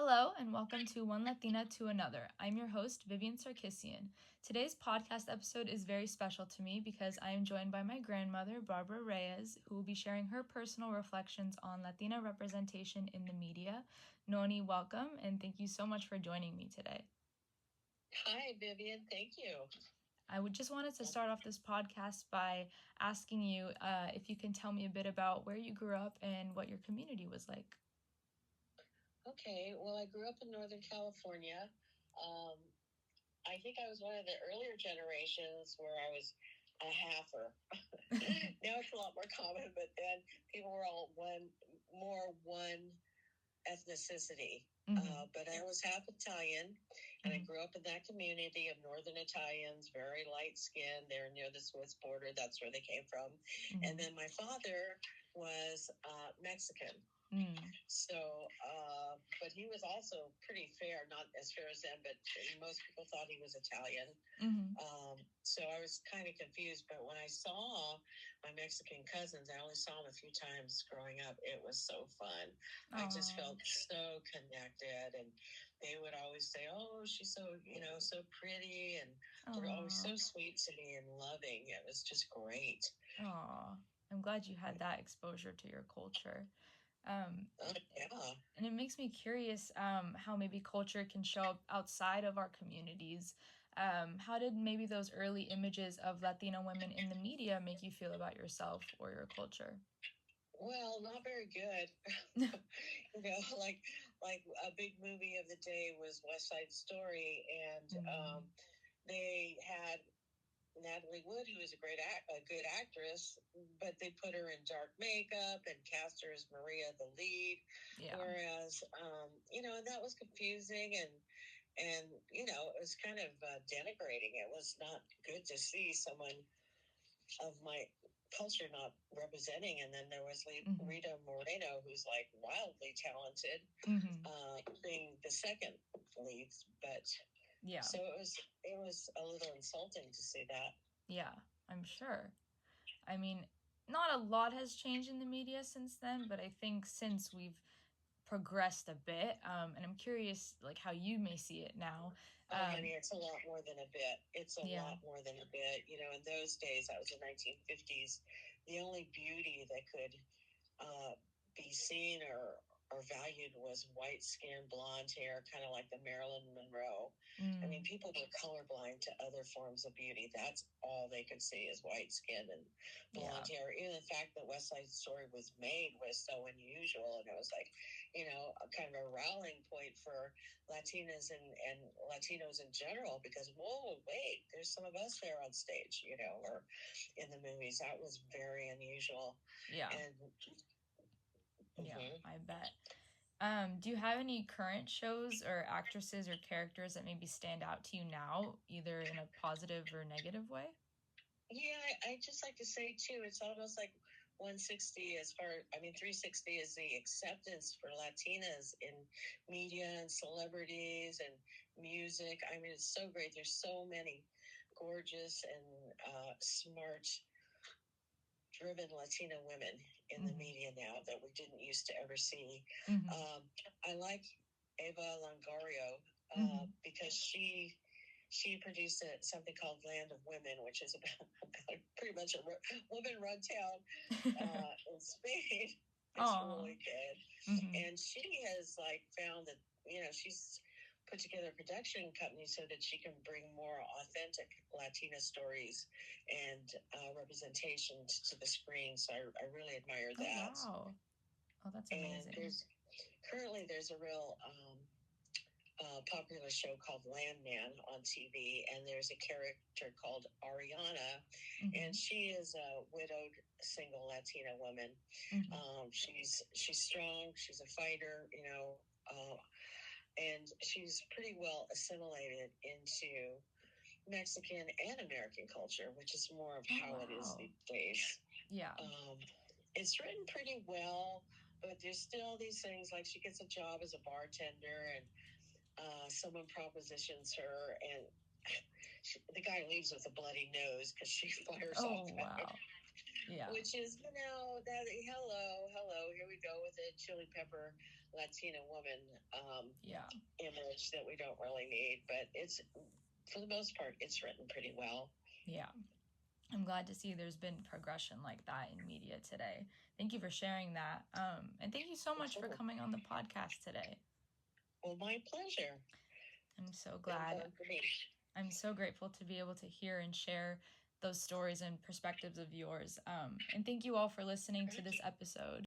Hello, and welcome to One Latina to Another. I'm your host, Vivian Sarkissian. Today's podcast episode is very special to me because I am joined by my grandmother, Barbara Reyes, who will be sharing her personal reflections on Latina representation in the media. Noni, welcome, and thank you so much for joining me today. Hi, Vivian. Thank you. I just wanted to start off this podcast by asking you if you can tell me a bit about where you grew up and what your community was like. Okay, well, I grew up in Northern California. I think I was one of the earlier generations where I was a halfer. Now it's a lot more common, but then people were all one ethnicity. But I was half Italian, and I grew up in that community of Northern Italians, very light skinned. They're near the Swiss border. That's where they came from. And then my father was Mexican. So, but he was also pretty fair, not as fair as them, but most people thought he was Italian. So I was kind of confused, but when I saw my Mexican cousins, I only saw them a few times growing up. It was so fun. Aww. I just felt so connected, and they would always say, "Oh, she's so, so pretty," and they were always so sweet to me and loving. It was just great. Aw, I'm glad you had that exposure to your culture. And it makes me curious how maybe culture can show up outside of our communities. How did maybe those early images of Latina women in the media make you feel about yourself or your culture? Well, not very good. Like a big movie of the day was West Side Story, and they had Natalie Wood, who was a good actress, but they put her in dark makeup and cast her as Maria, the lead. Yeah. Whereas, and that was confusing and it was kind of denigrating. It was not good to see someone of my culture not representing. And then there was Rita Moreno, who's like wildly talented, being the second lead, but. Yeah. So it was a little insulting to see that. Yeah, I'm sure. I mean, not a lot has changed in the media since then, but I think since we've progressed a bit, and I'm curious, like, how you may see it now. Honey, it's a lot more than a bit. It's a lot more than a bit. In those days, that was the 1950s, the only beauty that could be seen or valued was white skin, blonde hair, kind of like the Marilyn Monroe. I mean, people were colorblind to other forms of beauty. That's all they could see is white skin and blonde hair. Even the fact that West Side Story was made was so unusual, and it was like, kind of a rallying point for Latinas and Latinos in general, because, whoa, wait, there's some of us there on stage, or in the movies. That was very unusual. Yeah. Yeah, I bet. Do you have any current shows or actresses or characters that maybe stand out to you now, either in a positive or negative way? Yeah, I just like to say, too, it's almost like 360 is the acceptance for Latinas in media and celebrities and music. I mean, it's so great. There's so many gorgeous and smart, driven Latina women in the media now that we didn't used to ever see. I like Eva Longoria because she produced something called Land of Women, which is about pretty much a woman-run town in Spain. It's really good. And she has found that, she's put together a production company so that she can bring more authentic Latina stories and representation to the screen. So I really admire that. Wow. Oh, that's amazing. And there's a real popular show called Landman on TV, and there's a character called Ariana, and she is a widowed single Latina woman. She's strong, she's a fighter, and she's pretty well assimilated into Mexican and American culture, which is more of how it is these days. Yeah. It's written pretty well, but there's still these things like she gets a job as a bartender, and someone propositions her, and the guy leaves with a bloody nose because she fires off. Wow. Yeah. Which is, that hello, here we go with a chili pepper Latina woman Yeah. image that we don't really need. But it's, for the most part, it's written pretty well. Yeah. I'm glad to see there's been progression like that in media today. Thank you for sharing that. And thank you so much for coming on the podcast today. Well, my pleasure. I'm so glad. I'm so grateful to be able to hear and share those stories and perspectives of yours. And thank you all for listening to this episode.